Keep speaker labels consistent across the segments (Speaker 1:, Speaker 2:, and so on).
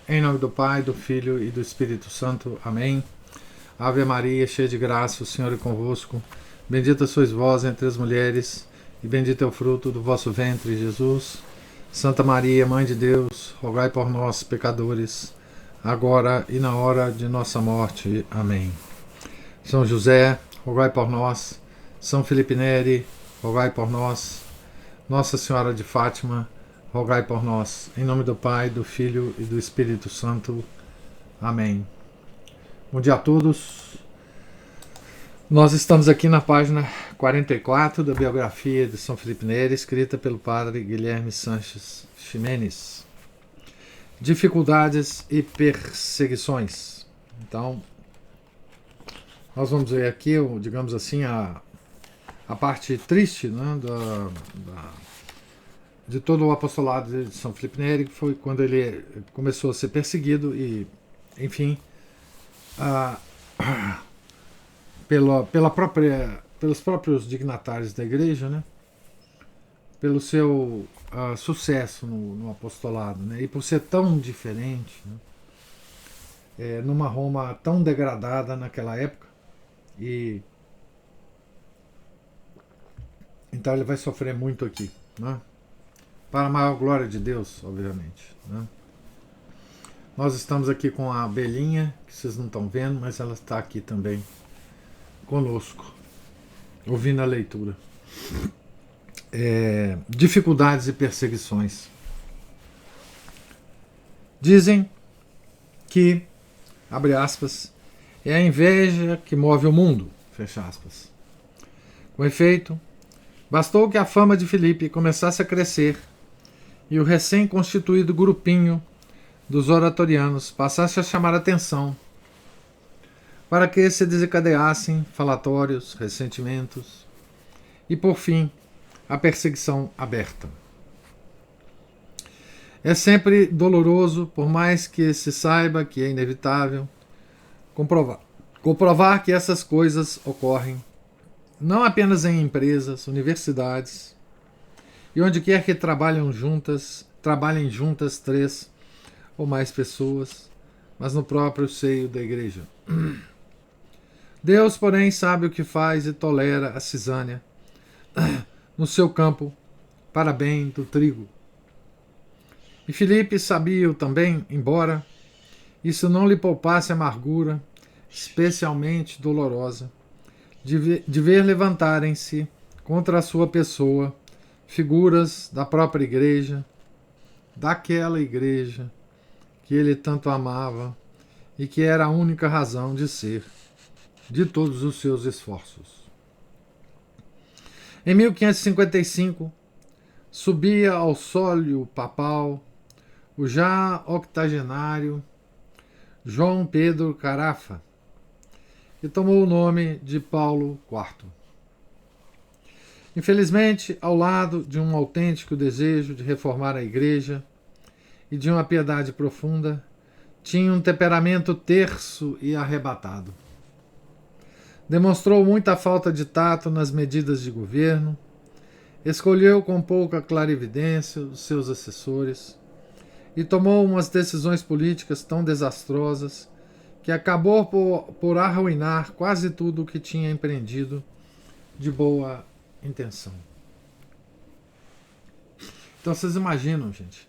Speaker 1: Em nome do Pai, do Filho e do Espírito Santo. Amém. Ave Maria, cheia de graça, o Senhor é convosco. Bendita sois vós entre as mulheres, e bendito é o fruto do vosso ventre, Jesus. Santa Maria, Mãe de Deus, rogai por nós, pecadores, agora e na hora de nossa morte. Amém. São José, rogai por nós. São Felipe Neri, rogai por nós. Nossa Senhora de Fátima, rogai por nós. Em nome do Pai, do Filho e do Espírito Santo. Amém. Bom dia a todos. Nós estamos aqui na página 44 da biografia de São Felipe Neri, escrita pelo padre Guilherme Sanches Ximenes. Dificuldades e perseguições. Então, nós vamos ver aqui, digamos assim, a parte triste, né, de todo o apostolado de São Felipe Neri, que foi quando ele começou a ser perseguido e, enfim, pelos próprios dignatários da igreja, né, pelo seu sucesso no apostolado, né, e por ser tão diferente, né, numa Roma tão degradada naquela época. E então ele vai sofrer muito aqui, né? Para a maior glória de Deus, obviamente, né? Nós estamos aqui com a Belinha, que vocês não estão vendo, mas ela está aqui também conosco, ouvindo a leitura. Dificuldades e perseguições. Dizem que, abre aspas, é a inveja que move o mundo, fecha aspas. Com efeito, bastou que a fama de Filipe começasse a crescer e o recém-constituído grupinho dos oratorianos passasse a chamar a atenção para que se desencadeassem falatórios, ressentimentos e, por fim, a perseguição aberta. É sempre doloroso, por mais que se saiba que é inevitável, comprovar que essas coisas ocorrem não apenas em empresas, universidades e onde quer que trabalhem juntas 3 ou mais pessoas, mas no próprio seio da igreja. Deus, porém, sabe o que faz e tolera a cisânia no seu campo para bem do trigo. E Filipe sabia-o também, embora isso não lhe poupasse amargura, especialmente dolorosa, de ver levantarem-se contra a sua pessoa figuras da própria igreja, daquela igreja que ele tanto amava e que era a única razão de ser de todos os seus esforços. Em 1555, subia ao sólio papal o já octogenário João Pedro Carafa, e tomou o nome de Paulo IV. Infelizmente, ao lado de um autêntico desejo de reformar a igreja e de uma piedade profunda, tinha um temperamento terso e arrebatado. Demonstrou muita falta de tato nas medidas de governo, escolheu com pouca clarividência os seus assessores e tomou umas decisões políticas tão desastrosas que acabou por arruinar quase tudo o que tinha empreendido de boa intenção. Então vocês imaginam, gente,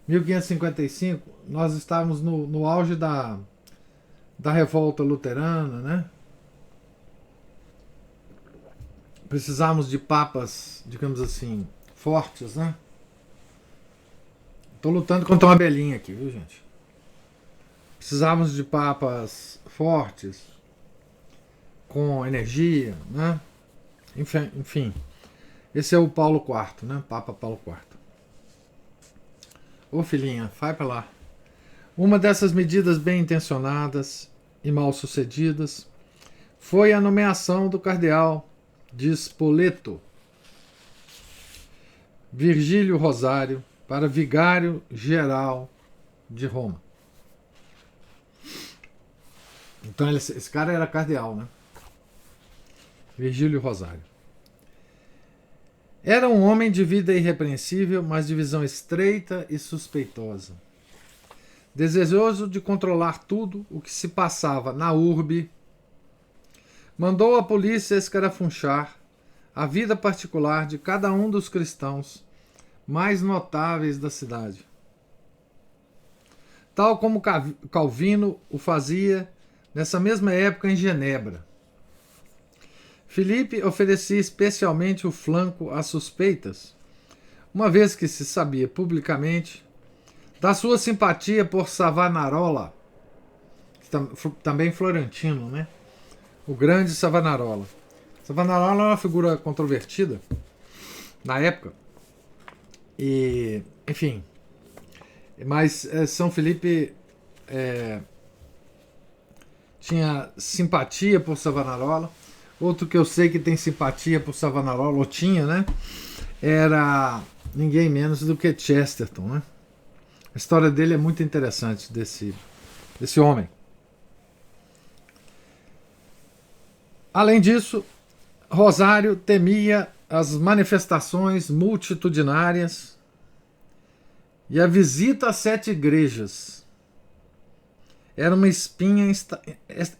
Speaker 1: 1555, nós estávamos no auge da revolta luterana, né? Precisávamos de papas, digamos assim, fortes, né? Estou lutando contra uma belinha aqui, viu, gente? Precisávamos de papas fortes, com energia, né? Enfim, esse é o Paulo IV, né? Papa Paulo IV. Ô filhinha, vai pra lá. Uma dessas medidas bem intencionadas e mal sucedidas foi a nomeação do cardeal de Spoleto, Virgílio Rosário, para vigário geral de Roma. Então esse cara era cardeal, né? Virgílio Rosário. Era um homem de vida irrepreensível, mas de visão estreita e suspeitosa. desejoso de controlar tudo o que se passava na urbe, mandou a polícia escarafunchar a vida particular de cada um dos cristãos mais notáveis da cidade, tal como Calvino o fazia nessa mesma época em Genebra. Filipe oferecia especialmente o flanco às suspeitas, uma vez que se sabia publicamente da sua simpatia por Savonarola, também florentino, né? O grande Savonarola. Savonarola é uma figura controvertida na época. E, enfim, mas São Felipe tinha simpatia por Savonarola. Outro que eu sei que tem simpatia por Savonarola, ou tinha, né? Era ninguém menos do que Chesterton, né? A história dele é muito interessante, desse homem. Além disso, Rosário temia as manifestações multitudinárias e a visita às 7 igrejas. Era uma espinha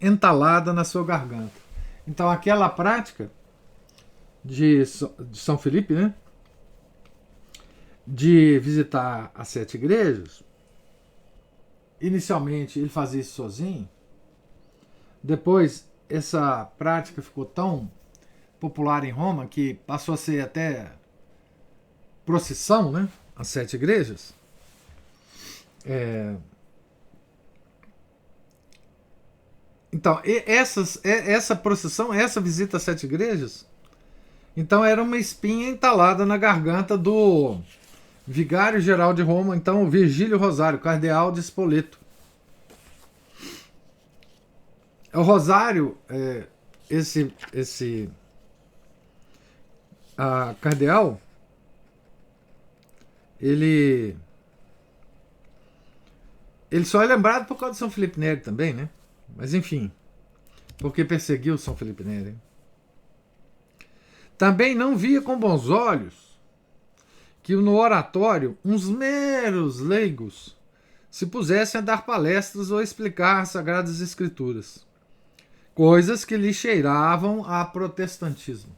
Speaker 1: entalada na sua garganta. Então aquela prática de São Felipe, né, de visitar as 7 igrejas, inicialmente ele fazia isso sozinho, depois essa prática ficou tão popular em Roma que passou a ser até procissão, né, as 7 igrejas. Então, essa procissão, essa visita às 7 igrejas, então era uma espinha entalada na garganta do vigário-geral de Roma, então Virgílio Rosário, cardeal de Spoleto. O Rosário, cardeal, ele só é lembrado por causa de São Felipe Neri também, né? Mas enfim, porque perseguiu São Felipe Neri. Também não via com bons olhos que no oratório uns meros leigos se pusessem a dar palestras ou a explicar as Sagradas Escrituras, coisas que lhe cheiravam a protestantismo.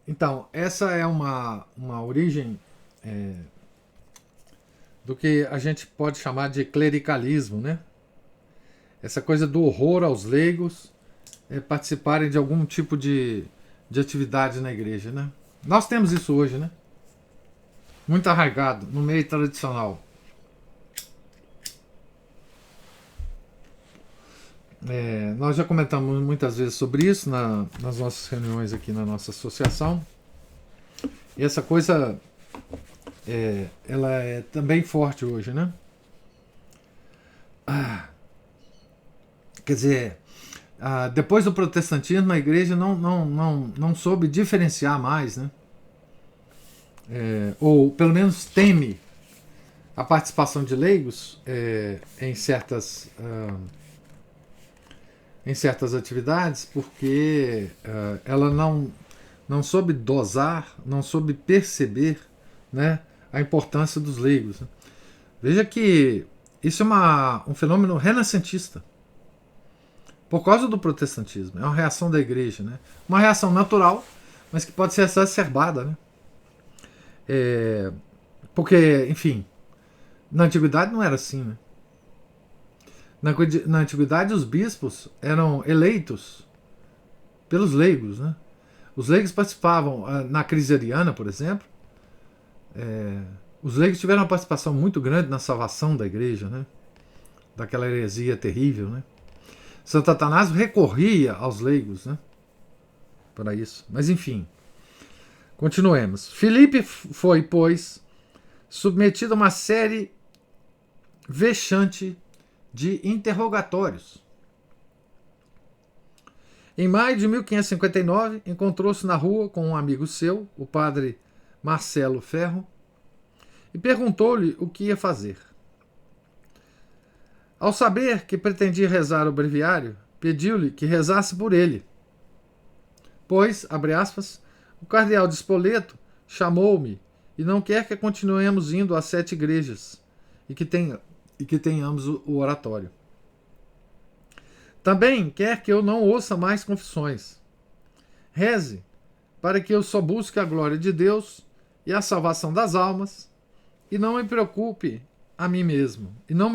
Speaker 1: Então, essa é uma origem do que a gente pode chamar de clericalismo, né? Essa coisa do horror aos leigos participarem de algum tipo de atividade na igreja, né? Nós temos isso hoje, né? Muito arraigado no meio tradicional. Nós já comentamos muitas vezes sobre isso nas nossas reuniões aqui na nossa associação. E essa coisa ela é também forte hoje, né? Quer dizer, depois do protestantismo, a igreja não soube diferenciar mais, né? Ou pelo menos teme a participação de leigos em certas atividades, porque ela não soube dosar, não soube perceber, né, a importância dos leigos, né? Veja que isso é um fenômeno renascentista, por causa do protestantismo. É uma reação da igreja, né? Uma reação natural, mas que pode ser exacerbada, né? Porque, enfim, na antiguidade não era assim, né? Na antiguidade os bispos eram eleitos pelos leigos, né? Os leigos participavam na crise ariana, por exemplo. Os leigos tiveram uma participação muito grande na salvação da igreja, né? Daquela heresia terrível, né? Santo Atanásio recorria aos leigos, né, para isso. Mas enfim, continuemos. Filipe foi, pois, submetido a uma série vexante de interrogatórios. Em maio de 1559, encontrou-se na rua com um amigo seu, o padre Marcelo Ferro, e perguntou-lhe o que ia fazer. Ao saber que pretendia rezar o breviário, pediu-lhe que rezasse por ele, pois, abre aspas, o cardeal de Spoleto chamou-me e não quer que continuemos indo às 7 igrejas e que tenhamos o oratório. Também quer que eu não ouça mais confissões. Reze para que eu só busque a glória de Deus e a salvação das almas e não me preocupe a mim mesmo. E não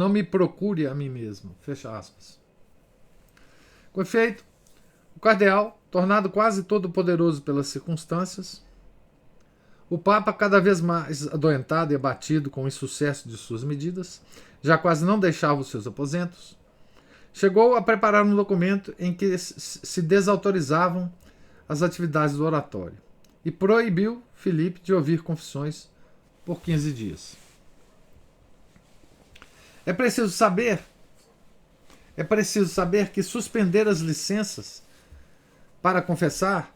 Speaker 1: me procure a mim mesmo. Fecha aspas. Com efeito, o cardeal, tornado quase todo poderoso pelas circunstâncias, o Papa, cada vez mais adoentado e abatido com o insucesso de suas medidas, já quase não deixava os seus aposentos, chegou a preparar um documento em que se desautorizavam as atividades do oratório e proibiu Filipe de ouvir confissões por 15 dias. É preciso saber que suspender as licenças para confessar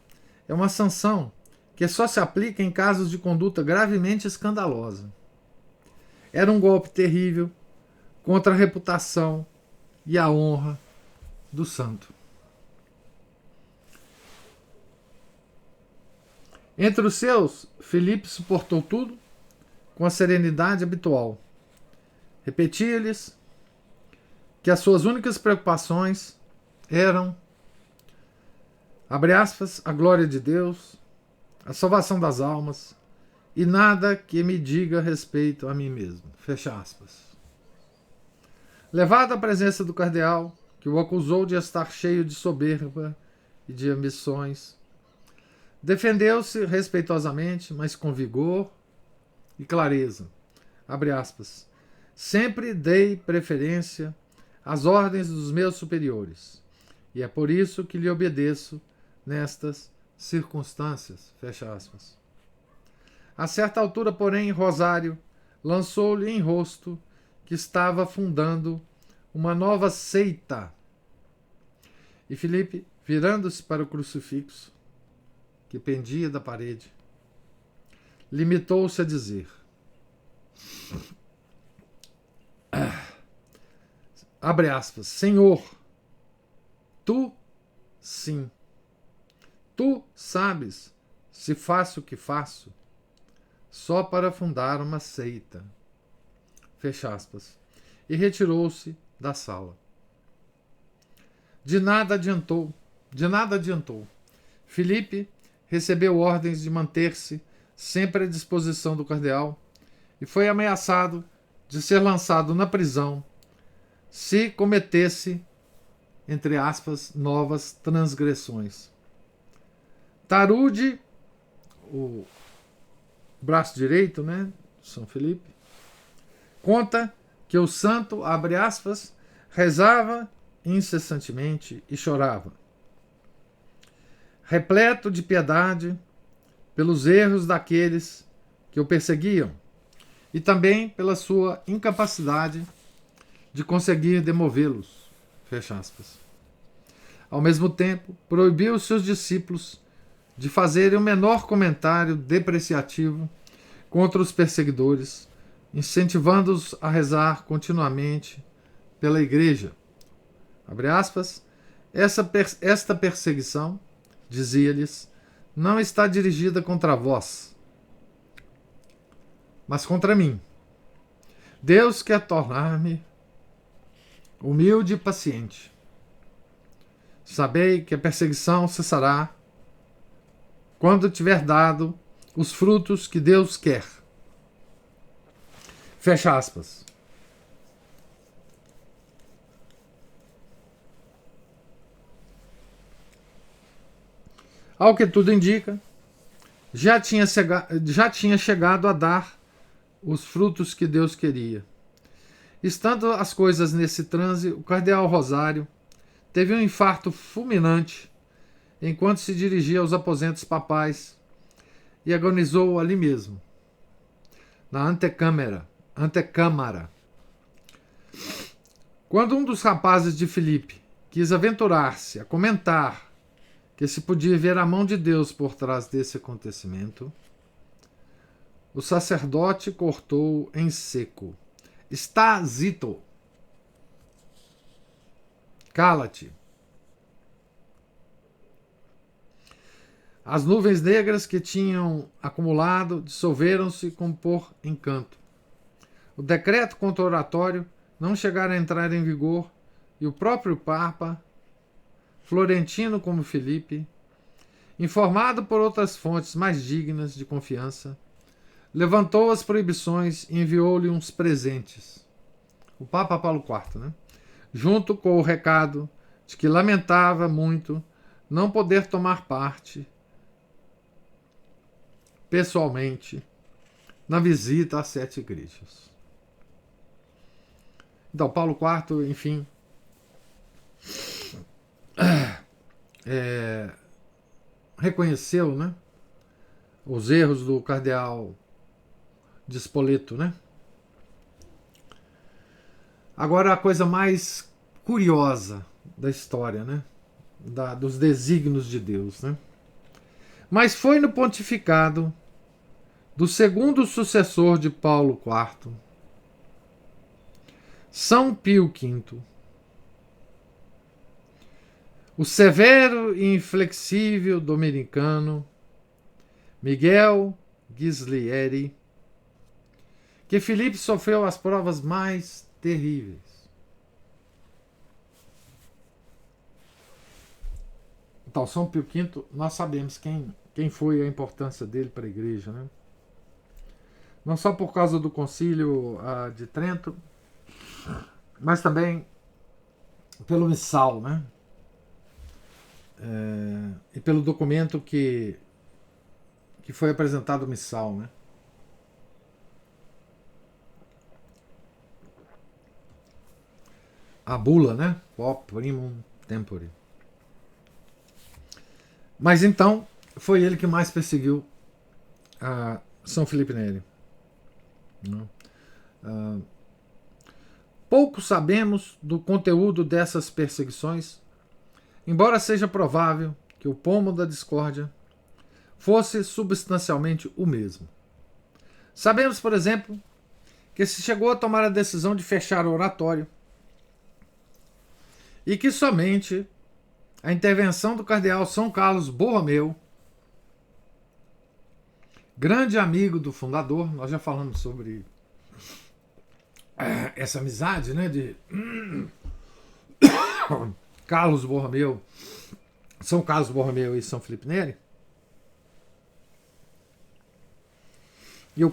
Speaker 1: é uma sanção que só se aplica em casos de conduta gravemente escandalosa. Era um golpe terrível contra a reputação e a honra do santo. Entre os seus, Filipe suportou tudo com a serenidade habitual. Repetia-lhes que as suas únicas preocupações eram, abre aspas, a glória de Deus, a salvação das almas e nada que me diga respeito a mim mesmo. Fecha aspas. Levado à presença do cardeal, que o acusou de estar cheio de soberba e de ambições, defendeu-se respeitosamente, mas com vigor e clareza. Abre aspas. Sempre dei preferência às ordens dos meus superiores, e é por isso que lhe obedeço nestas circunstâncias. Fecha aspas. A certa altura, porém, Rosário lançou-lhe em rosto que estava fundando uma nova seita. E Filipe, virando-se para o crucifixo, que pendia da parede, limitou-se a dizer: abre aspas, Senhor, tu, sim, tu sabes se faço o que faço só para fundar uma seita. Fecha aspas. E retirou-se da sala. De nada adiantou. Filipe recebeu ordens de manter-se sempre à disposição do cardeal e foi ameaçado de ser lançado na prisão se cometesse, entre aspas, novas transgressões. Tarude, o braço direito, né, São Felipe, conta que o santo, abre aspas, rezava incessantemente e chorava, repleto de piedade pelos erros daqueles que o perseguiam e também pela sua incapacidade de conseguir demovê-los. Fecha aspas. Ao mesmo tempo, proibiu seus discípulos de fazerem o menor comentário depreciativo contra os perseguidores, incentivando-os a rezar continuamente pela igreja. Abre aspas, esta perseguição, dizia-lhes, não está dirigida contra vós, mas contra mim. Deus quer tornar-me humilde e paciente. Sabei que a perseguição cessará quando tiver dado os frutos que Deus quer. Fecha aspas. Ao que tudo indica, já tinha chegado a dar os frutos que Deus queria. Estando as coisas nesse transe, o cardeal Rosário teve um infarto fulminante enquanto se dirigia aos aposentos papais e agonizou ali mesmo, na antecâmara. Quando um dos rapazes de Filipe quis aventurar-se a comentar que se podia ver a mão de Deus por trás desse acontecimento, o sacerdote cortou em seco. Está zito. Cala-te. As nuvens negras que tinham acumulado dissolveram-se como por encanto. O decreto contra o oratório não chegara a entrar em vigor e o próprio Papa, florentino como Filipe, informado por outras fontes mais dignas de confiança, levantou as proibições e enviou-lhe uns presentes. O Papa Paulo IV, né? Junto com o recado de que lamentava muito não poder tomar parte pessoalmente na visita às 7 igrejas. Então, Paulo IV, enfim, reconheceu, né, os erros do cardeal de Spoleto, né? Agora, a coisa mais curiosa da história, né, dos desígnios de Deus, né? Mas foi no pontificado do segundo sucessor de Paulo IV, São Pio V, o severo e inflexível dominicano Miguel Ghislieri, que Filipe sofreu as provas mais terríveis. Então, São Pio V, nós sabemos quem foi a importância dele para a igreja, né? Não só por causa do concílio de Trento, mas também pelo missal, né? E pelo documento que foi apresentado ao missal, né? A bula, né? Op primum tempore. Mas então, foi ele que mais perseguiu São Felipe Neri. Pouco sabemos do conteúdo dessas perseguições, embora seja provável que o pomo da discórdia fosse substancialmente o mesmo. Sabemos, por exemplo, que se chegou a tomar a decisão de fechar o oratório e que somente a intervenção do cardeal São Carlos Borromeu, grande amigo do fundador, nós já falamos sobre essa amizade, né, de Carlos Borromeu, São Carlos Borromeu e São Felipe Neri. E o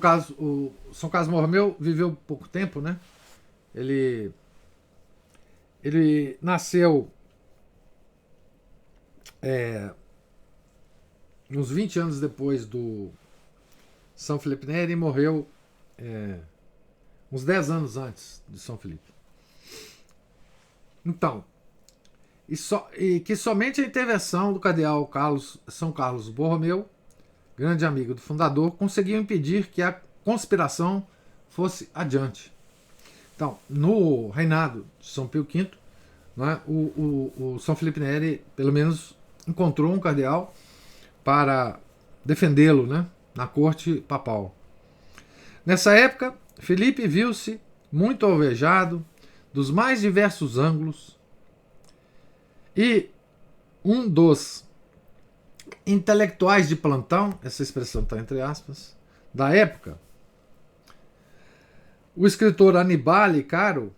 Speaker 1: São Carlos Borromeu viveu pouco tempo, né? Ele nasceu uns 20 anos depois do São Felipe Neri e morreu uns 10 anos antes de São Felipe. Então, e que somente a intervenção do cardeal São Carlos Borromeu, grande amigo do fundador, conseguiu impedir que a conspiração fosse adiante. Então, no reinado de São Pio V, né, o São Felipe Neri, pelo menos, encontrou um cardeal para defendê-lo, né, na corte papal. Nessa época, Felipe viu-se muito alvejado dos mais diversos ângulos e um dos intelectuais de plantão, essa expressão está entre aspas, da época, o escritor Annibale Caro,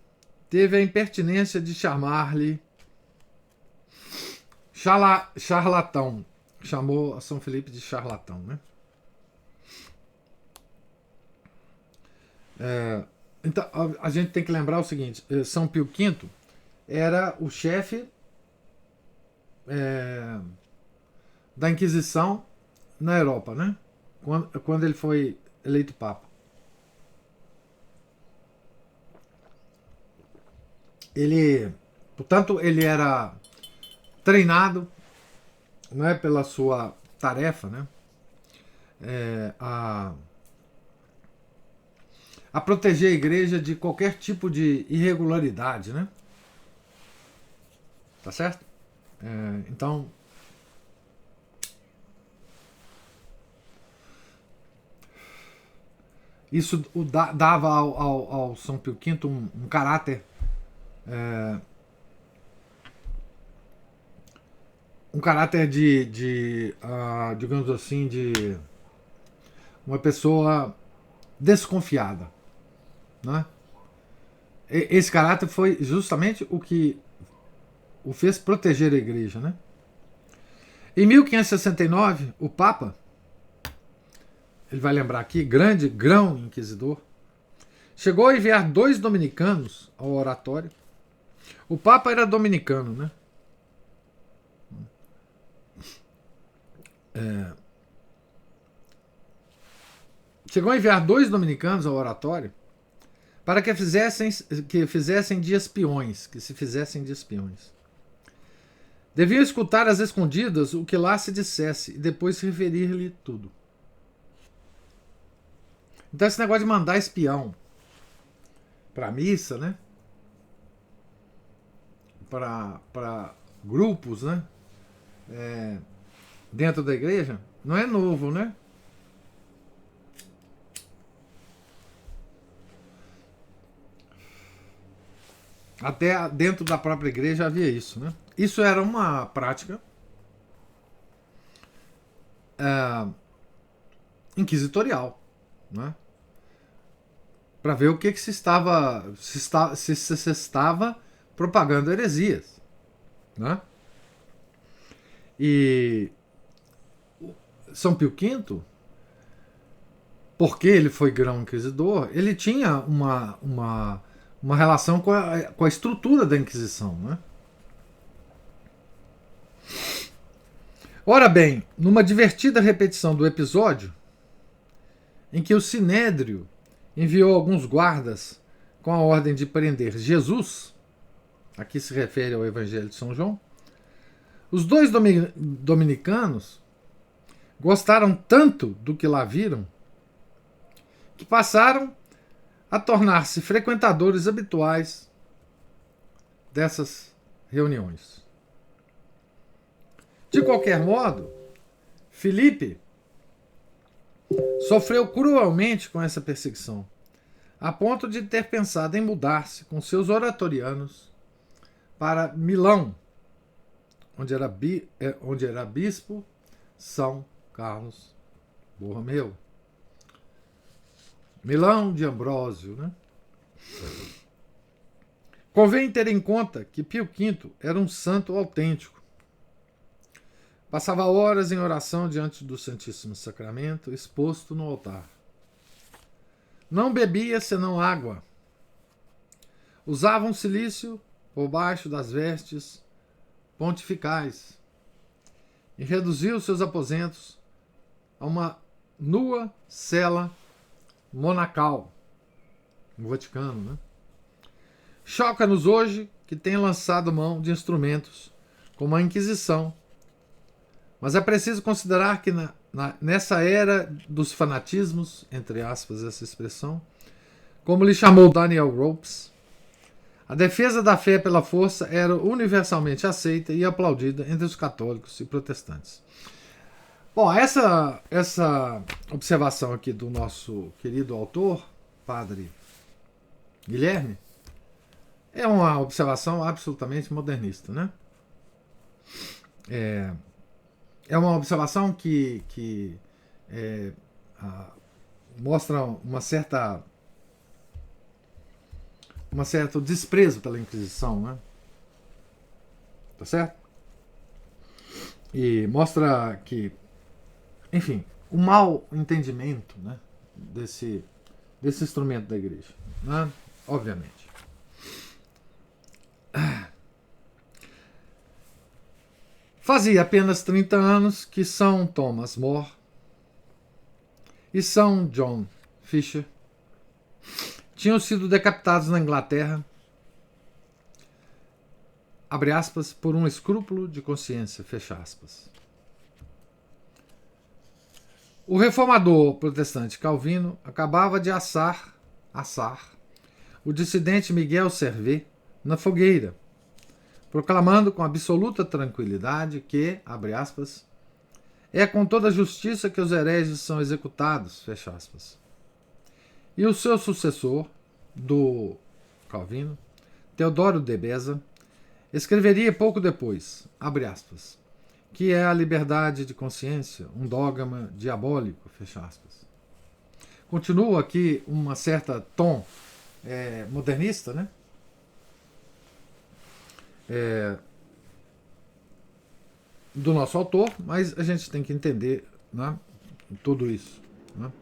Speaker 1: teve a impertinência de chamar-lhe charlatão. Chamou a São Felipe de charlatão, né? Então, a gente tem que lembrar o seguinte: São Pio V era o chefe da Inquisição na Europa, né? Quando ele foi eleito Papa. Portanto, ele era treinado, não é, pela sua tarefa, né, a proteger a igreja de qualquer tipo de irregularidade, né? Tá certo? Então, isso dava ao São Pio V um caráter um caráter digamos assim, de uma pessoa desconfiada, né? Esse caráter foi justamente o que o fez proteger a igreja, né? Em 1569, o Papa, ele vai lembrar aqui, grande grão inquisidor, chegou a enviar 2 dominicanos ao oratório. O Papa era dominicano, né? Chegou a enviar 2 dominicanos ao oratório para que fizessem de espiões, que se fizessem de espiões. Deviam escutar às escondidas o que lá se dissesse e depois referir-lhe tudo. Então esse negócio de mandar espião para missa, né? Para grupos, né? Dentro da igreja, não é novo, né? Até dentro da própria igreja havia isso, né? Isso era uma prática inquisitorial, né? Para ver o que se estava propagando heresias, né? E São Pio V, porque ele foi grão inquisidor, ele tinha uma relação com a estrutura da Inquisição, né? Ora bem, numa divertida repetição do episódio, em que o Sinédrio enviou alguns guardas com a ordem de prender Jesus, aqui se refere ao Evangelho de São João, os 2 dominicanos gostaram tanto do que lá viram que passaram a tornar-se frequentadores habituais dessas reuniões. De qualquer modo, Filipe sofreu cruelmente com essa perseguição, a ponto de ter pensado em mudar-se com seus oratorianos para Milão, onde era bispo São Carlos Borromeu. Milão de Ambrósio, né? Convém ter em conta que Pio V era um santo autêntico. Passava horas em oração diante do Santíssimo Sacramento, exposto no altar. Não bebia senão água. Usava um cilício por baixo das vestes pontificais e reduziu seus aposentos a uma nua cela monacal no Vaticano, né? Choca-nos hoje que tem lançado mão de instrumentos como a Inquisição, mas é preciso considerar que nessa era dos fanatismos, entre aspas essa expressão, como lhe chamou Daniel Ropes, a defesa da fé pela força era universalmente aceita e aplaudida entre os católicos e protestantes. Bom, essa observação aqui do nosso querido autor, Padre Guilherme, é uma observação absolutamente modernista, né? É uma observação que mostra um certo desprezo pela Inquisição, né? Tá certo? E mostra que, enfim, o mau entendimento, né, desse instrumento da igreja, né? Obviamente. Fazia apenas 30 anos que São Thomas More e São John Fisher tinham sido decapitados na Inglaterra, abre aspas, por um escrúpulo de consciência, fecha aspas. O reformador protestante Calvino acabava de assar o dissidente Miguel Servet na fogueira, proclamando com absoluta tranquilidade que, abre aspas, é com toda justiça que os hereges são executados, fecha aspas. E o seu sucessor, do Calvino, Teodoro de Beza, escreveria pouco depois, abre aspas, que é a liberdade de consciência, um dogma diabólico, fecha aspas. Continua aqui uma certa tom modernista, né? Do nosso autor, mas a gente tem que entender, né, tudo isso, né?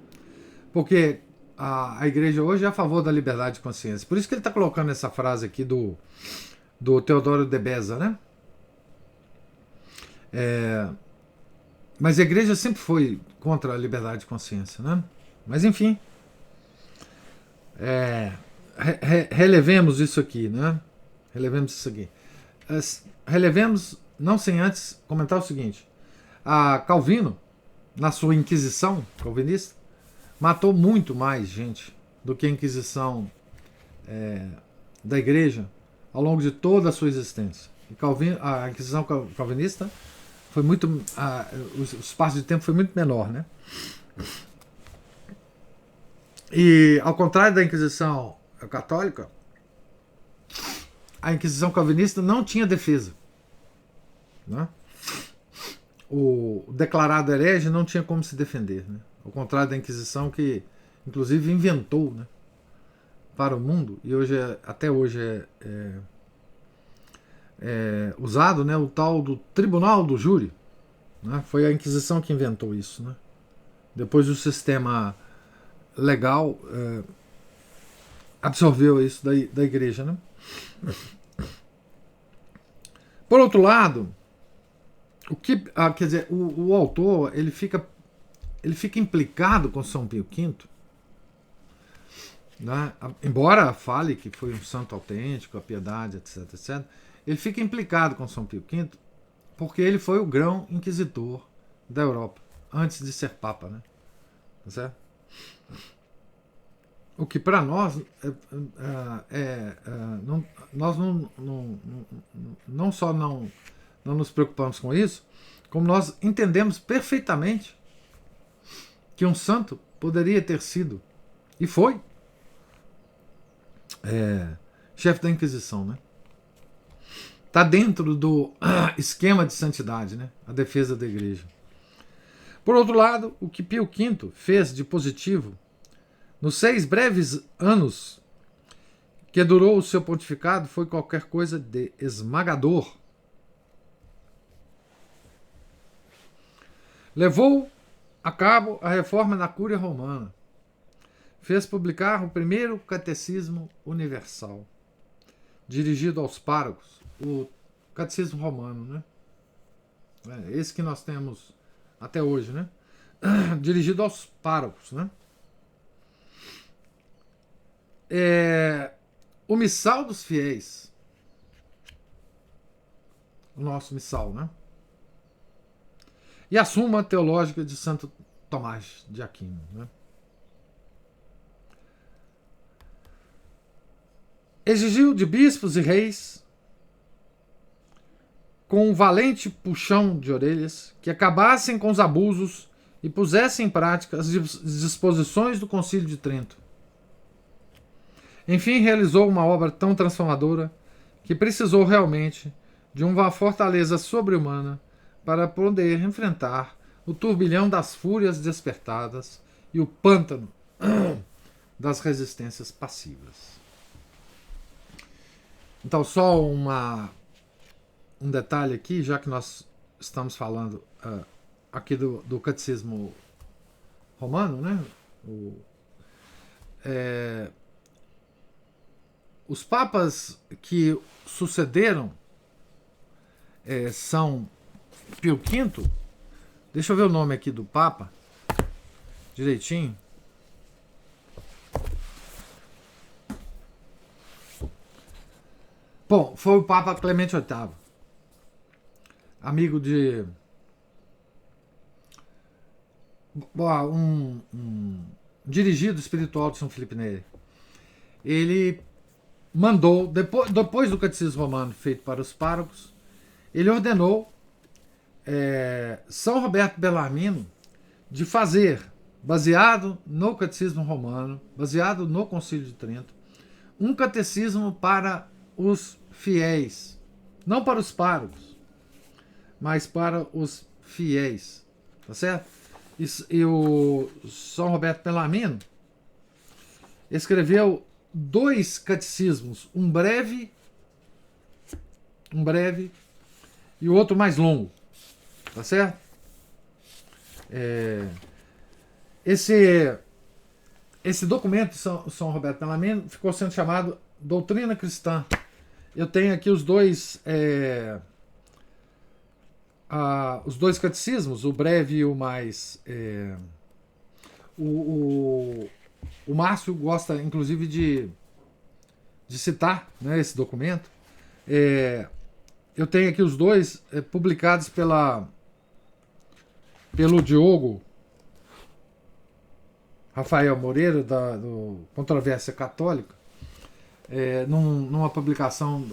Speaker 1: Porque a igreja hoje é a favor da liberdade de consciência. Por isso que ele está colocando essa frase aqui do Teodoro de Beza, né? Mas a igreja sempre foi contra a liberdade de consciência, né? Mas enfim, relevemos isso aqui, né? Relevemos isso aqui. Relevemos, não sem antes comentar o seguinte: a Calvino, na sua Inquisição calvinista, matou muito mais gente do que a Inquisição da igreja ao longo de toda a sua existência. E a Inquisição calvinista foi muito, o espaço de tempo foi muito menor, né? E ao contrário da Inquisição católica, a Inquisição calvinista não tinha defesa, né? O declarado herege não tinha como se defender, né? Ao contrário da Inquisição, que inclusive inventou, né, para o mundo, e hoje até hoje é usado, né, o tal do tribunal do júri, né? Foi a Inquisição que inventou isso, né? Depois o sistema legal absorveu isso da igreja, né? Por outro lado, quer dizer, o autor ele fica implicado com São Pio V, né? Embora fale que foi um santo autêntico, a piedade, etc, etc, ele fica implicado com São Pio V porque ele foi o grão inquisitor da Europa antes de ser papa, né? Certo? O que para nós nós não só não nos preocupamos com isso, como nós entendemos perfeitamente que um santo poderia ter sido, e foi, chefe da Inquisição, né? Está dentro do esquema de santidade, né? A defesa da igreja. Por outro lado, o que Pio V fez de positivo nos 6 breves anos que durou o seu pontificado foi qualquer coisa de esmagador. Levou a cabo a reforma na Cúria Romana. Fez publicar o primeiro Catecismo Universal, dirigido aos párocos, o Catecismo Romano, né? Esse que nós temos até hoje, né? Dirigido aos párocos, né? O missal dos fiéis, o nosso missal, né? E a Suma Teológica de Santo Tomás de Aquino, né? Exigiu de bispos e reis, com um valente puxão de orelhas, que acabassem com os abusos e pusessem em prática as disposições do Concílio de Trento. Enfim, realizou uma obra tão transformadora que precisou realmente de uma fortaleza sobre-humana para poder enfrentar o turbilhão das fúrias despertadas e o pântano das resistências passivas. Então, só um detalhe aqui, já que nós estamos falando aqui do Catecismo Romano, né? Os papas que sucederam São Pio V, deixa eu ver o nome aqui do Papa, direitinho. Bom, foi o Papa Clemente VIII, amigo de um dirigido espiritual de São Felipe Neri. Ele mandou, depois do Catecismo Romano feito para os párocos, ele ordenou São Roberto Bellarmino de fazer, baseado no Catecismo Romano, baseado no Concílio de Trento, um catecismo para os fiéis, não para os párocos, mas para os fiéis. Tá certo? E o São Roberto Bellarmino escreveu 2 catecismos, um breve e o outro mais longo. Tá certo? Esse documento de São Roberto Bellarmino ficou sendo chamado Doutrina Cristã. Eu tenho aqui os dois catecismos, o breve e o mais... O Márcio gosta, inclusive, de citar, né, esse documento. Eu tenho aqui os dois publicados pelo Diogo Rafael Moreira, do Controvérsia Católica, numa publicação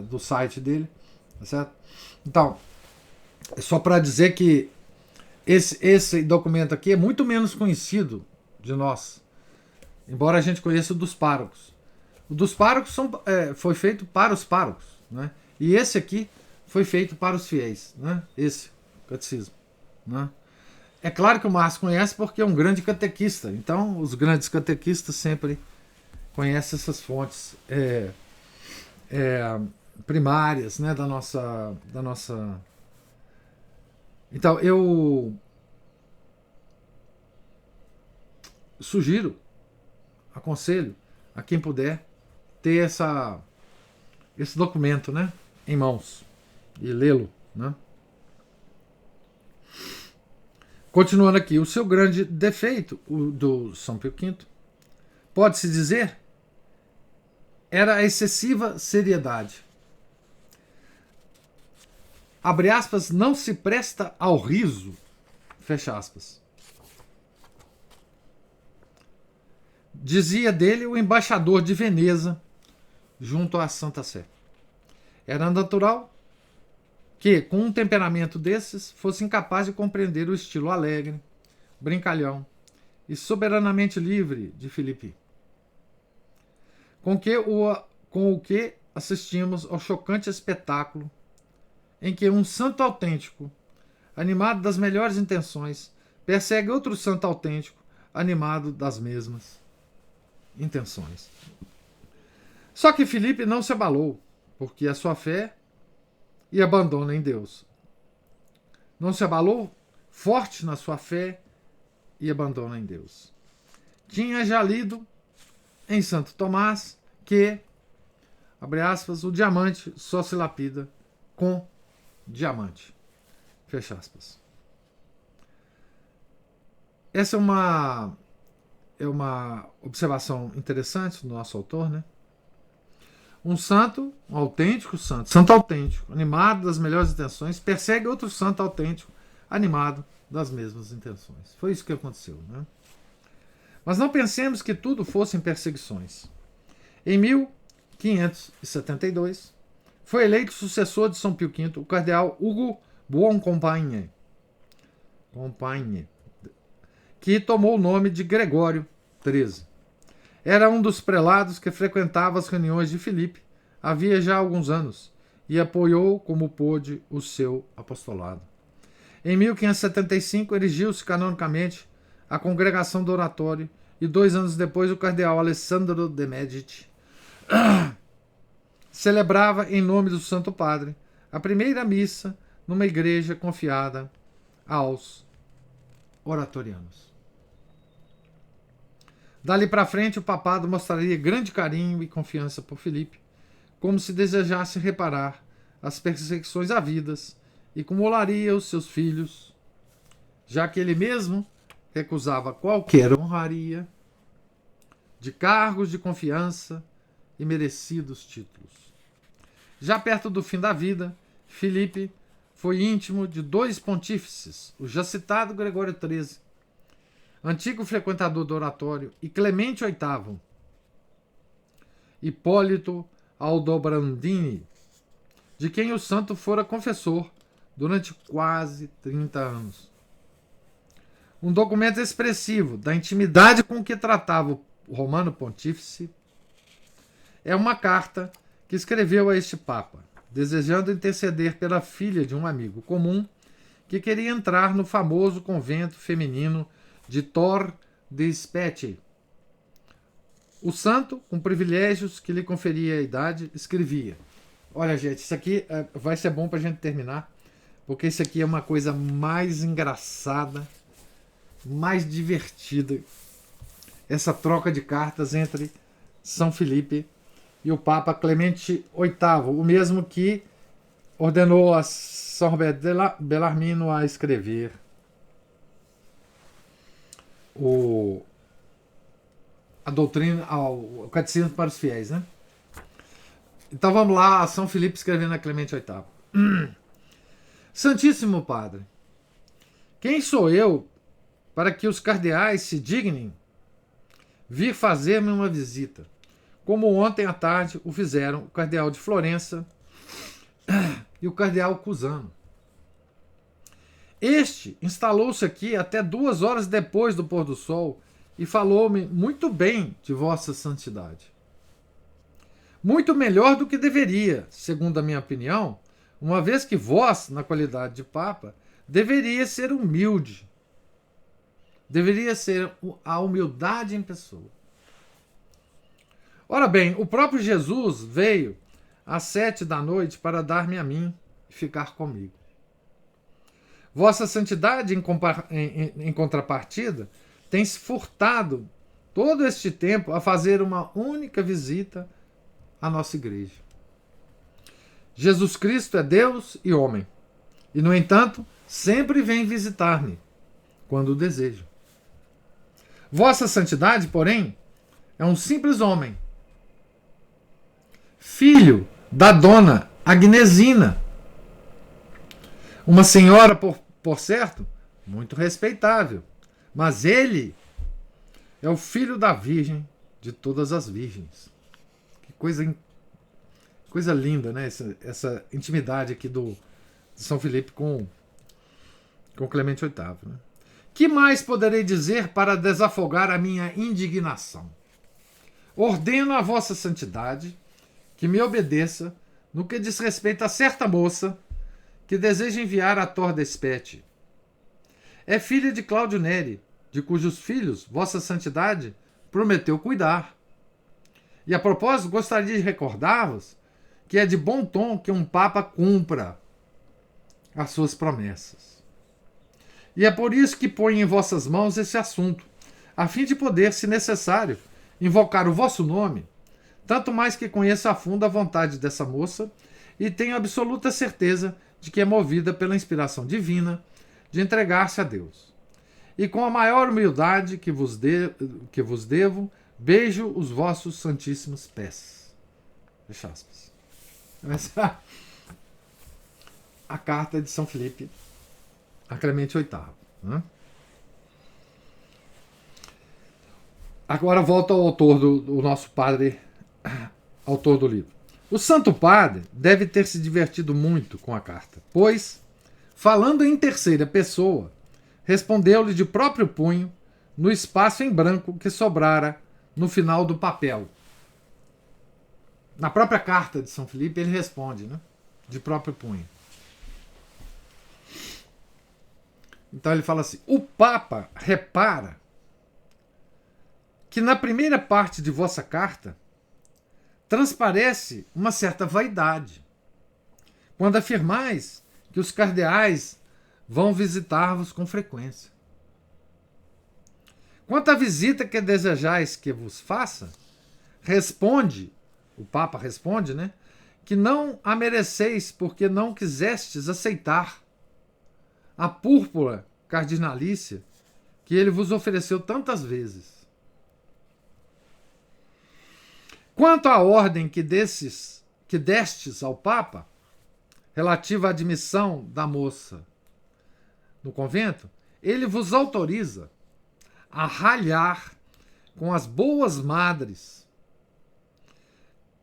Speaker 1: do site dele, tá certo? Então, só para dizer que esse documento aqui é muito menos conhecido de nós, embora a gente conheça o dos párocos. O dos párocos foi feito para os párocos, né? E esse aqui foi feito para os fiéis, né? Esse catecismo, né? É claro que o Márcio conhece porque é um grande catequista. Então, os grandes catequistas sempre conhecem essas fontes primárias, né, da nossa. Então, eu sugiro, aconselho a quem puder ter esse documento, né, em mãos e lê-lo, né? Continuando aqui, o seu grande defeito, o do São Pio V, pode-se dizer, era a excessiva seriedade. Abre aspas, não se presta ao riso, fecha aspas. Dizia dele o embaixador de Veneza junto à Santa Sé. Era natural que, com um temperamento desses, fosse incapaz de compreender o estilo alegre, brincalhão e soberanamente livre de Filipe, com o que assistimos ao chocante espetáculo em que um santo autêntico, animado das melhores intenções, persegue outro santo autêntico, animado das mesmas intenções. Só que Filipe não se abalou, porque a sua fé e abandona em Deus. Não se abalou, forte na sua fé e abandona em Deus. Tinha já lido em Santo Tomás que, abre aspas, o diamante só se lapida com diamante. Fecha aspas. Essa é uma observação interessante do nosso autor, né? Um santo, um autêntico santo autêntico, animado das melhores intenções, persegue outro santo autêntico, animado das mesmas intenções. Foi isso que aconteceu, né? Mas não pensemos que tudo fossem perseguições. Em 1572, foi eleito sucessor de São Pio V o cardeal Hugo Buoncompagni, que tomou o nome de Gregório XIII. Era um dos prelados que frequentava as reuniões de Filipe havia já alguns anos e apoiou como pôde o seu apostolado. Em 1575, erigiu-se canonicamente a congregação do oratório e 2 anos depois o cardeal Alessandro de Medici celebrava em nome do Santo Padre a primeira missa numa igreja confiada aos oratorianos. Dali para frente, o papado mostraria grande carinho e confiança por Filipe, como se desejasse reparar as perseguições havidas e cumularia os seus filhos, já que ele mesmo recusava qualquer honraria de cargos de confiança e merecidos títulos. Já perto do fim da vida, Filipe foi íntimo de 2 pontífices, o já citado Gregório XIII, antigo frequentador do oratório, e Clemente VIII, Hipólito Aldobrandini, de quem o santo fora confessor durante quase 30 anos. Um documento expressivo da intimidade com que tratava o romano pontífice é uma carta que escreveu a este Papa, desejando interceder pela filha de um amigo comum que queria entrar no famoso convento feminino de Tor de Spete. O santo, com privilégios que lhe conferia a idade, escrevia. Olha, gente, isso aqui vai ser bom para a gente terminar, porque isso aqui é uma coisa mais engraçada, mais divertida. Essa troca de cartas entre São Filipe e o Papa Clemente VIII, o mesmo que ordenou a São Roberto Bellarmino a escrever a doutrina, o catecismo para os fiéis, né? Então vamos lá, a São Filipe escrevendo a Clemente VIII. Santíssimo Padre, quem sou eu para que os cardeais se dignem vir fazer-me uma visita, como ontem à tarde o fizeram o cardeal de Florença e o cardeal Cusano. Este instalou-se aqui até 2 horas depois do pôr do sol e falou-me muito bem de vossa santidade. Muito melhor do que deveria, segundo a minha opinião, uma vez que vós, na qualidade de Papa, deveria ser humilde. Deveria ser a humildade em pessoa. Ora bem, o próprio Jesus veio às 7 da noite para dar-me a mim e ficar comigo. Vossa Santidade, em contrapartida, tem se furtado todo este tempo a fazer uma única visita à nossa igreja. Jesus Cristo é Deus e homem, e, no entanto, sempre vem visitar-me, quando o deseja. Vossa Santidade, porém, é um simples homem, filho da dona Agnesina, uma senhora, por certo, muito respeitável, mas ele é o filho da Virgem de todas as virgens. Que coisa linda, né? Essa intimidade aqui de São Filipe com Clemente VIII. Né? Que mais poderei dizer para desafogar a minha indignação? Ordeno a vossa santidade que me obedeça no que diz respeito a certa moça que deseja enviar a Tor Despete. É filha de Cláudio Neri, de cujos filhos vossa santidade prometeu cuidar. E a propósito, gostaria de recordar-vos que é de bom tom que um Papa cumpra as suas promessas. E é por isso que ponho em vossas mãos esse assunto, a fim de poder, se necessário, invocar o vosso nome, tanto mais que conheço a fundo a vontade dessa moça e tenho absoluta certeza de que é movida pela inspiração divina de entregar-se a Deus. E com a maior humildade que vos devo, beijo os vossos santíssimos pés. Fecha aspas. Essa é a carta de São Filipe a Clemente VIII. Né? Agora volta ao autor do nosso padre, autor do livro. O Santo Padre deve ter se divertido muito com a carta, pois, falando em terceira pessoa, respondeu-lhe de próprio punho no espaço em branco que sobrara no final do papel. Na própria carta de São Filipe ele responde, né? De próprio punho. Então ele fala assim: o Papa repara que na primeira parte de vossa carta transparece uma certa vaidade, quando afirmais que os cardeais vão visitar-vos com frequência. Quanto à visita que desejais que vos faça, o Papa responde, né, que não a mereceis porque não quisestes aceitar a púrpura cardinalícia que ele vos ofereceu tantas vezes. Quanto à ordem que destes ao Papa, relativa à admissão da moça no convento, ele vos autoriza a ralhar com as boas madres,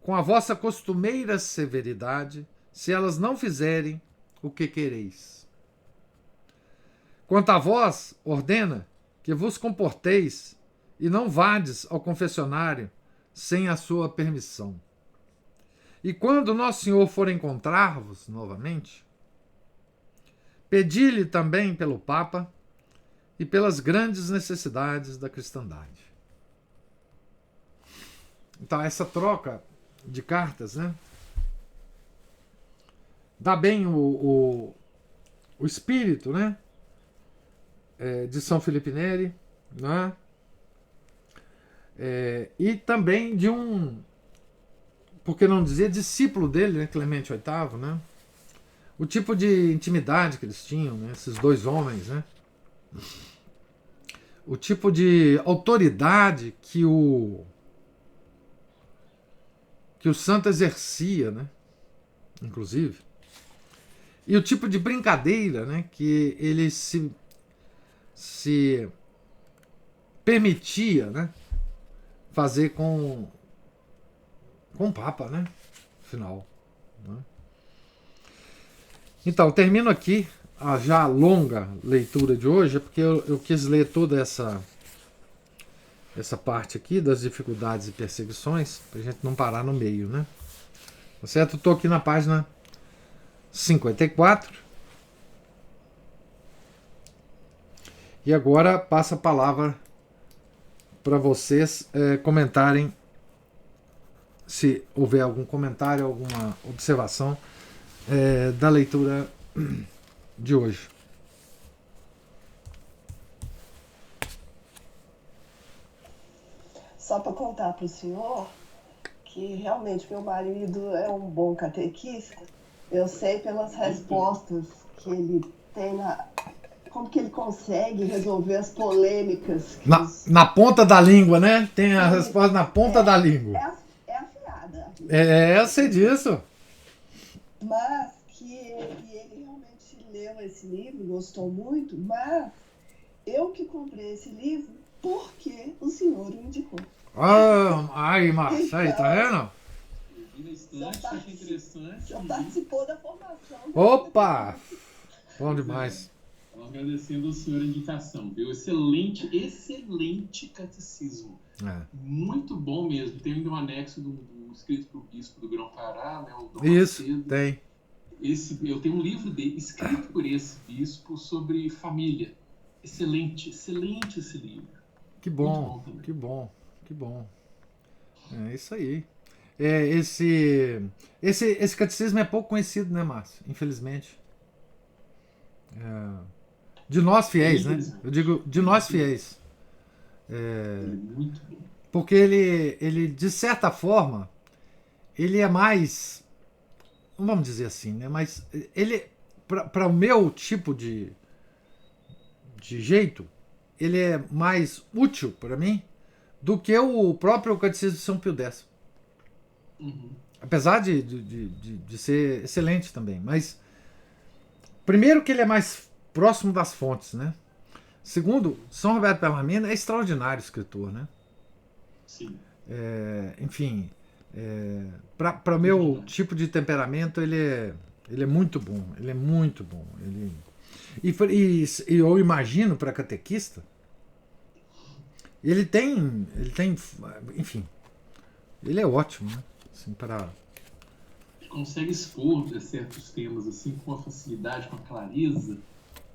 Speaker 1: com a vossa costumeira severidade, se elas não fizerem o que quereis. Quanto a vós, ordena que vos comporteis e não vades ao confessionário sem a sua permissão. E quando Nosso Senhor for encontrar-vos novamente, pedi-lhe também pelo Papa e pelas grandes necessidades da cristandade. Então, essa troca de cartas, né, dá bem o espírito, né, de São Felipe Neri, né, e também de um, por que não dizer, discípulo dele, né, Clemente VIII, né, o tipo de intimidade que eles tinham, né, esses dois homens, né, o tipo de autoridade que o santo exercia, né, inclusive, e o tipo de brincadeira, né, que ele se permitia, né, fazer com o Papa, né, afinal, né? Então, termino aqui a já longa leitura de hoje, porque eu quis ler toda essa parte aqui das dificuldades e perseguições, para a gente não parar no meio, né? Tá certo? Estou aqui na página 54. E agora passo a palavra para vocês comentarem, se houver algum comentário, alguma observação da leitura de hoje.
Speaker 2: Só para contar para o senhor que realmente meu marido é um bom catequista. Eu sei pelas respostas que ele tem como que ele consegue resolver as polêmicas.
Speaker 1: Na ponta da língua, né? Tem a resposta na ponta da língua.
Speaker 2: É afiada.
Speaker 1: Eu sei disso.
Speaker 2: Mas que ele realmente leu esse livro, gostou muito, mas eu que comprei esse livro porque o senhor o indicou.
Speaker 1: Ai, Márcia, aí, tá vendo?
Speaker 3: Achei interessante.
Speaker 2: Já participou da formação.
Speaker 1: Opa! Bom demais.
Speaker 3: Agradecendo ao senhor a indicação, viu? Excelente catecismo. Muito bom mesmo. Tem ainda um anexo do escrito para o bispo do Grão-Pará, né? O Dom
Speaker 1: Isso,
Speaker 3: Macedo.
Speaker 1: tem.
Speaker 3: Eu tenho um livro dele, escrito por esse bispo, sobre família. Excelente esse livro.
Speaker 1: Que bom, que bom, que bom. É isso aí. Esse catecismo é pouco conhecido, né, Márcio? Infelizmente. De nós fiéis, né? Eu digo de nós fiéis.
Speaker 3: Muito bom.
Speaker 1: Porque ele, de certa forma, ele é mais, não vamos dizer assim, né? Mas ele, para o meu tipo de jeito, ele é mais útil para mim do que o próprio Catecismo de São Pio X.
Speaker 3: Uhum.
Speaker 1: Apesar de ser excelente também. Mas, primeiro que ele é mais próximo das fontes, né? Segundo, São Roberto Bellarmino é extraordinário escritor, né?
Speaker 3: Sim.
Speaker 1: Enfim, para o meu tipo de temperamento, ele é muito bom. Ele é muito bom. E eu imagino para catequista, ele tem, enfim, ele é ótimo, né? Assim,
Speaker 3: Ele consegue expor certos temas assim com uma facilidade, com uma clareza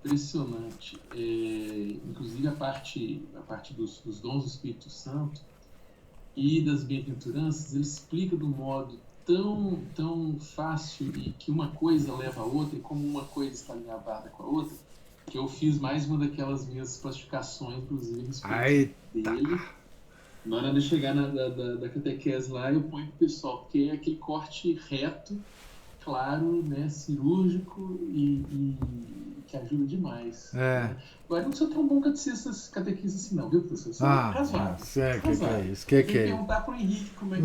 Speaker 3: impressionante. Inclusive a parte dos dons do Espírito Santo e das bem-aventuranças, ele explica de um modo tão fácil e que uma coisa leva a outra, e como uma coisa está alinhavada com a outra, que eu fiz mais uma daquelas minhas classificações, inclusive, dele. Na hora de chegar da catequese lá, eu ponho pro pessoal, porque é aquele corte reto, claro, né, cirúrgico e que ajuda demais. Né? Agora, não sou tão bom catequista assim não, viu, professor? Sou razoável.
Speaker 1: Que é?
Speaker 3: Perguntar pro Henrique como é que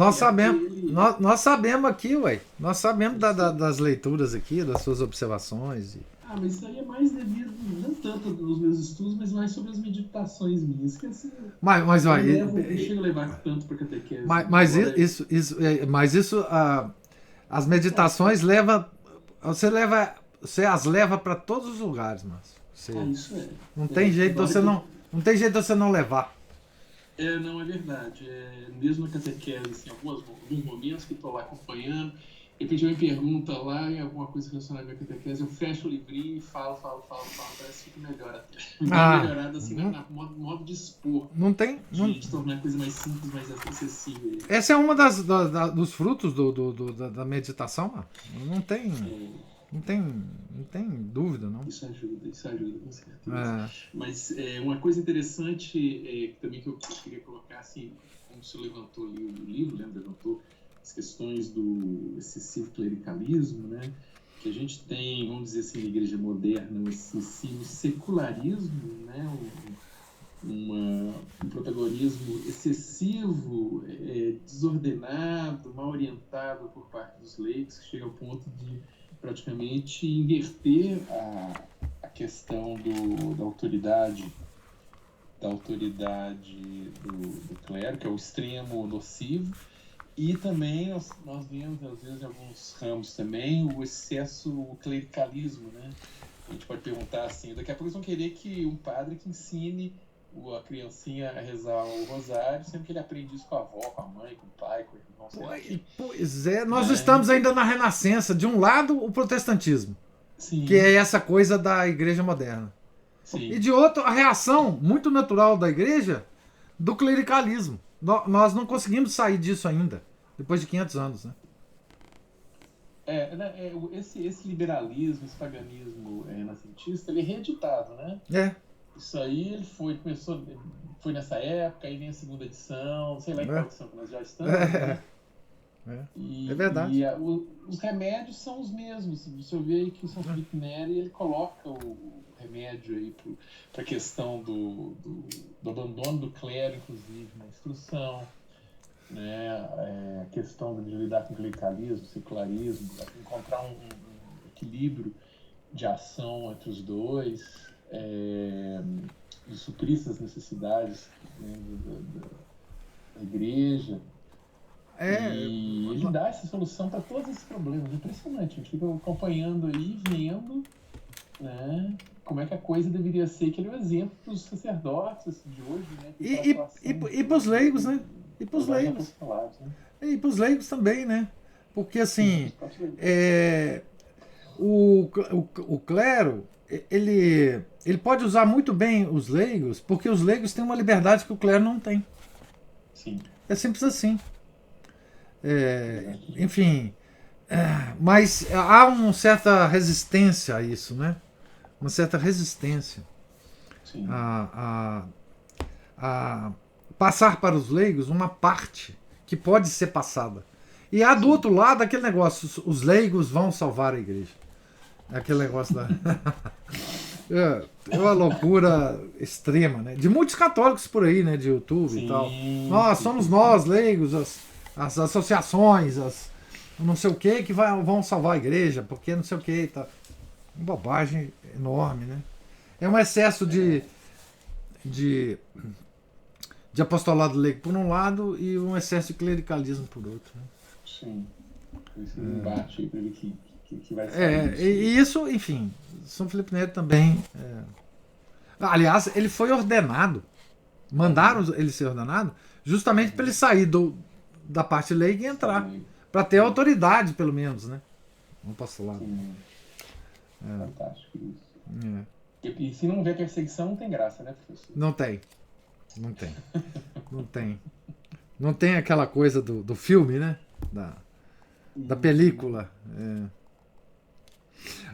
Speaker 1: nós sabemos aqui, ué. Nós sabemos das leituras aqui, das suas observações.
Speaker 3: Mas isso aí é mais devido, não tanto dos meus estudos, mas mais sobre as meditações minhas. Que assim,
Speaker 1: mas olha,
Speaker 3: não chego a levar tanto para catequese.
Speaker 1: Mas isso as meditações você as leva para todos os lugares, mas
Speaker 3: isso é.
Speaker 1: Não tem jeito de você não levar.
Speaker 3: Não, é verdade. Mesmo na catequese, assim, alguns momentos que estou lá acompanhando, de repente alguém pergunta lá em alguma coisa relacionada à catequese, eu fecho o livrinho e falo, parece que fica melhor até. Dá melhorada assim, na modo de expor,
Speaker 1: não tem,
Speaker 3: de tornar a coisa mais simples, mais acessível.
Speaker 1: Essa é uma dos frutos da meditação, mano. Não tem, não tem dúvida, não.
Speaker 3: Isso ajuda, com certeza. Mas uma coisa interessante também que eu queria colocar, assim, como o senhor levantou ali o livro, levantou as questões do excessivo clericalismo, né? Que a gente tem, vamos dizer assim, na igreja moderna, um excessivo secularismo, né? Um protagonismo excessivo, desordenado, mal orientado por parte dos leigos, que chega ao ponto de praticamente inverter a questão da autoridade do clero, que é o extremo nocivo, e também nós vemos, às vezes, em alguns ramos também, o excesso clericalismo, né? A gente pode perguntar assim, daqui a pouco eles vão querer que um padre que ensine a criancinha a rezar o rosário, sendo que ele aprende isso com a avó, com a mãe, com o pai, com o irmão, sei lá.
Speaker 1: Pois é, nós estamos ainda na Renascença. De um lado, o protestantismo,
Speaker 3: Sim.
Speaker 1: Que é essa coisa da igreja moderna.
Speaker 3: Sim.
Speaker 1: E de outro, a reação muito natural da igreja do clericalismo. Nós não conseguimos sair disso ainda, depois de 500 anos, né?
Speaker 3: Esse liberalismo, esse paganismo renascentista, ele é reeditado, né? Isso aí ele foi nessa época, aí vem a segunda edição, não sei lá em qual edição que nós já estamos, né?
Speaker 1: É verdade.
Speaker 3: E os remédios são os mesmos. Você vê aí que o São Felipe Neri, ele coloca o remédio aí para a questão do abandono do clero, inclusive, na instrução, né? A questão de lidar com o clericalismo, secularismo, encontrar um equilíbrio de ação entre os dois, de suprir essas necessidades, né, da igreja. E ele dá essa solução para todos esses problemas. É impressionante. A gente fica acompanhando aí, vendo, né, como é que a coisa deveria ser, que ele é um exemplo para os sacerdotes de hoje, né?
Speaker 1: E para os leigos, né? E para os leigos. E para os leigos também, né? Porque assim, o clero, ele pode usar muito bem os leigos, porque os leigos têm uma liberdade que o clero não tem.
Speaker 3: Sim.
Speaker 1: É simples assim. Enfim, mas há uma certa resistência a isso, né? Uma certa resistência a passar para os leigos uma parte que pode ser passada. E há do outro lado aquele negócio, os leigos vão salvar a igreja. Aquele negócio da... É uma loucura extrema, né? De muitos católicos por aí, né? De YouTube e tal. Somos nós, leigos, as associações, não sei o que vão salvar a igreja, porque não sei o que. Tá. Uma bobagem enorme, né? É um excesso de apostolado leigo por um lado e um excesso de clericalismo por outro. Né?
Speaker 3: Sim. Esse embate aí para ele que vai sair.
Speaker 1: E isso, enfim, São Felipe Neri também. Aliás, ele foi ordenado. Mandaram ele ser ordenado justamente para ele sair da parte leiga e entrar. Para ter autoridade, pelo menos, né? No apostolado.
Speaker 3: Fantástico isso. E se não houver perseguição, não tem graça, né, professor?
Speaker 1: Não tem. Não tem aquela coisa do filme, né? Da película.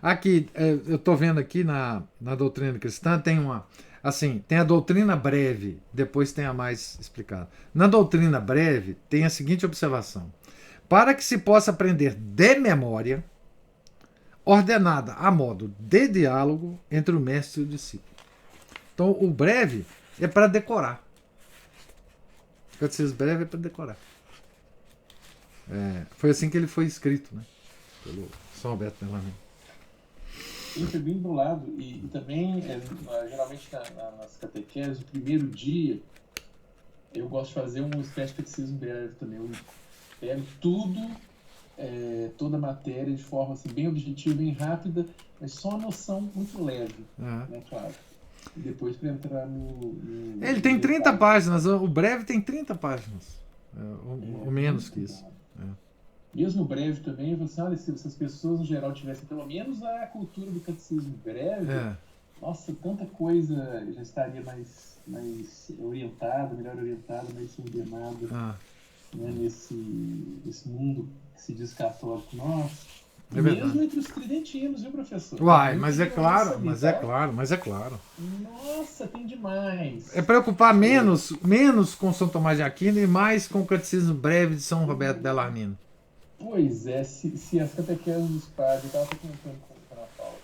Speaker 1: Aqui, eu estou vendo aqui na doutrina cristã, tem tem a doutrina breve, depois tem a mais explicada. Na doutrina breve, tem a seguinte observação: para que se possa aprender de memória, ordenada a modo de diálogo entre o mestre e o discípulo. Então, o breve é para decorar. O catecismo breve é para decorar. Foi assim que ele foi escrito, né? Pelo São Alberto Bellarmine.
Speaker 3: Ele foi bem do lado, e também, geralmente nas catequeses, o primeiro dia, eu gosto de fazer uma espécie de catecismo breve também. Eu pego toda a matéria de forma assim, bem objetiva, bem rápida, mas só uma noção muito leve, né, claro. E depois para entrar
Speaker 1: Ele tem 30
Speaker 3: detalhe.
Speaker 1: páginas, o breve tem 30 páginas. Ou menos que isso.
Speaker 3: Mesmo breve também, eu falo assim, olha, se as pessoas no geral tivessem pelo menos a cultura do catecismo breve,
Speaker 1: É.
Speaker 3: nossa, tanta coisa já estaria mais orientada, melhor orientada, mais sublimada,
Speaker 1: Ah,
Speaker 3: né, nesse mundo que se diz católico. Nossa,
Speaker 1: é
Speaker 3: mesmo
Speaker 1: verdade.
Speaker 3: entre os tridentinos, viu, professor? Tem
Speaker 1: Uai,
Speaker 3: muita
Speaker 1: mas é
Speaker 3: nuance
Speaker 1: claro,
Speaker 3: ali,
Speaker 1: mas é
Speaker 3: tá?
Speaker 1: claro, mas é claro.
Speaker 3: Nossa, tem
Speaker 1: É
Speaker 3: demais.
Speaker 1: preocupar menos com São Tomás de Aquino e mais com o Catecismo Breve de São Roberto Bellarmino.
Speaker 3: Pois é, se as catequeses dos padres, eu estava até comentando com a Ana Paula,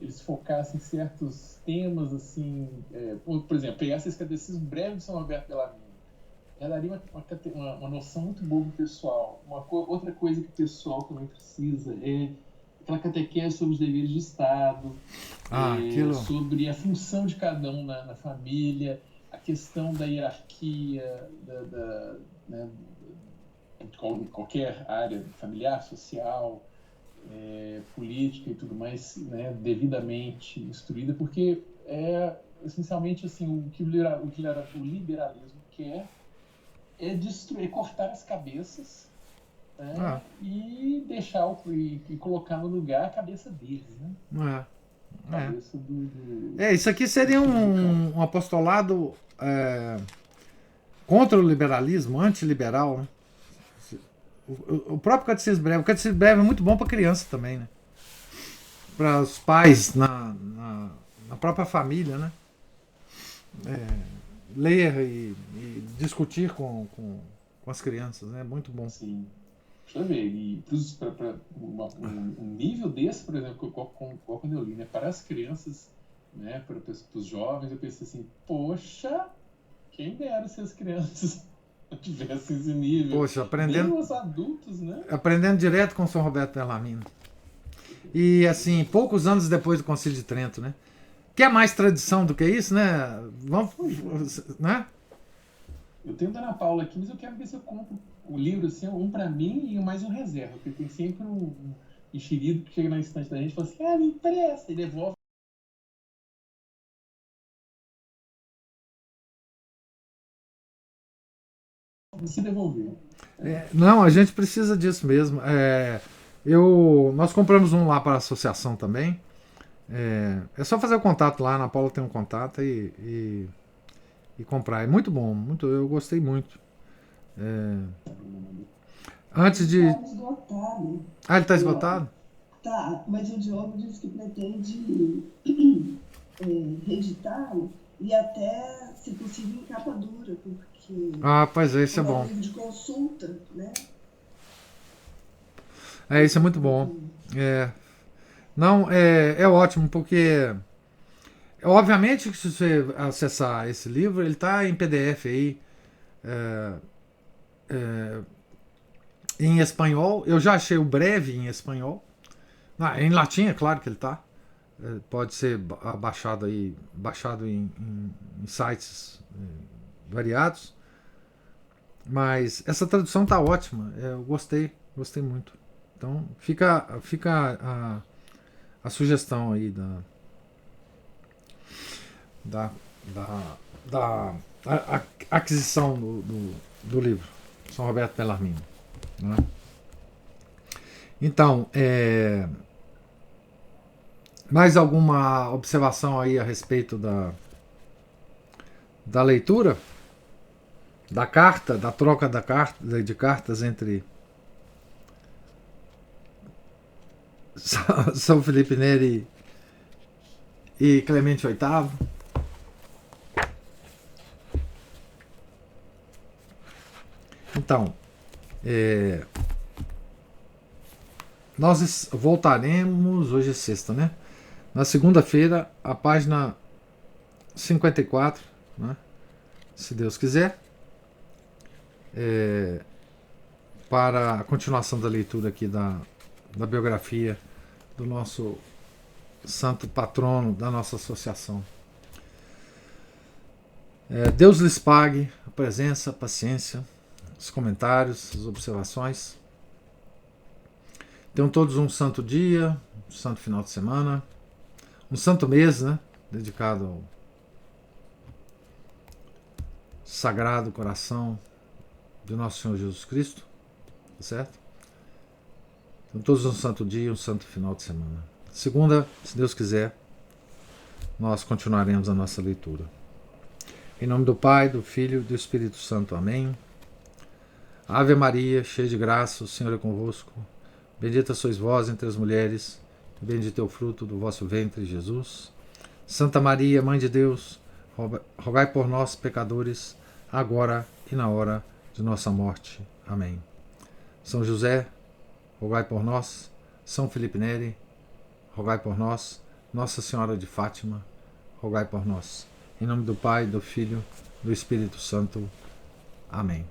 Speaker 3: eles focassem em certos temas, assim, por exemplo, pegasse esse catecismo breve de São Roberto Bellarmino, já daria uma noção muito boa para o pessoal. Outra coisa que o pessoal também precisa é aquela catequese sobre os deveres de Estado,
Speaker 1: Aquilo.
Speaker 3: sobre a função de cada um na família, a questão da hierarquia, né, qualquer área familiar, social, política e tudo mais, né, devidamente instruída, porque essencialmente assim, o que o liberalismo quer é destruir, cortar as cabeças,
Speaker 1: Ah,
Speaker 3: né, e deixar e colocar no lugar a cabeça deles, né? A
Speaker 1: é.
Speaker 3: cabeça
Speaker 1: Isso aqui
Speaker 3: do
Speaker 1: seria
Speaker 3: sindicato.
Speaker 1: um apostolado contra o liberalismo, antiliberal, né? O próprio Catecismo Breve. O Catecismo Breve é muito bom para criança também, né? Para os pais na própria família, né? Ler e discutir com as crianças, né? Muito bom.
Speaker 3: Sim. Deixa eu ver, e para um nível desse, por exemplo, qual quando eu li, né, para as crianças, né, para os jovens, eu pensei assim, poxa, quem dera se as crianças tivessem esse nível,
Speaker 1: Poxa,
Speaker 3: nem os adultos, né?
Speaker 1: aprendendo direto com São Roberto Bellarmino. E assim, poucos anos depois do Concílio de Trento, né? Quer mais tradição do que isso, né?
Speaker 3: Pois é.
Speaker 1: Né?
Speaker 3: Eu tenho da Ana Paula aqui, mas eu quero ver se eu compro o livro, assim, um para mim e mais um reserva, porque tem sempre um enxerido que chega na estante da gente e fala assim, me empresta, e devolve. Se devolver.
Speaker 1: Não, a gente precisa disso mesmo. Nós compramos um lá para a associação também. É só fazer o contato lá, na Paula tem um contato e comprar. É muito bom, eu gostei muito.
Speaker 2: Ele
Speaker 1: Antes de.
Speaker 2: está esgotado.
Speaker 1: Ele está
Speaker 2: Eu,
Speaker 1: esgotado?
Speaker 2: tá, mas o Diogo disse que pretende reeditá-lo e até, se possível, em capa dura, porque
Speaker 1: Pois é, isso é
Speaker 2: como é um
Speaker 1: bom.
Speaker 2: livro de consulta, né?
Speaker 1: Isso é muito bom. É, não, é ótimo, porque obviamente que se você acessar esse livro, ele está em PDF aí, é, é, em espanhol. Eu já achei o breve em espanhol. Em latim, é claro que ele está. Pode ser baixado em sites variados. Mas essa tradução tá ótima. Eu gostei muito. Então fica a sugestão aí da, da, da aquisição do livro. São Roberto Bellarmino. Né? Então, mais alguma observação aí a respeito da leitura? Da carta, da troca de cartas entre São Felipe Neri e Clemente VIII? Então, nós voltaremos, hoje é sexta, né? Na segunda-feira, a página 54, né? Se Deus quiser, para a continuação da leitura aqui da biografia do nosso santo patrono da nossa associação. Deus lhes pague a presença, a paciência, os comentários, as observações. Tenham todos um santo dia, um santo final de semana, um santo mês, né? Dedicado Sagrado Coração de Nosso Senhor Jesus Cristo, tá certo? Então, todos um santo dia, um santo final de semana. Segunda, se Deus quiser, nós continuaremos a nossa leitura. Em nome do Pai, do Filho e do Espírito Santo. Amém. Ave Maria, cheia de graça, o Senhor é convosco. Bendita sois vós entre as mulheres, e bendito é o fruto do vosso ventre, Jesus. Santa Maria, Mãe de Deus, rogai por nós, pecadores, agora e na hora de nossa morte. Amém. São José, rogai por nós. São Felipe Neri, rogai por nós. Nossa Senhora de Fátima, rogai por nós. Em nome do Pai, do Filho e do Espírito Santo. Amém.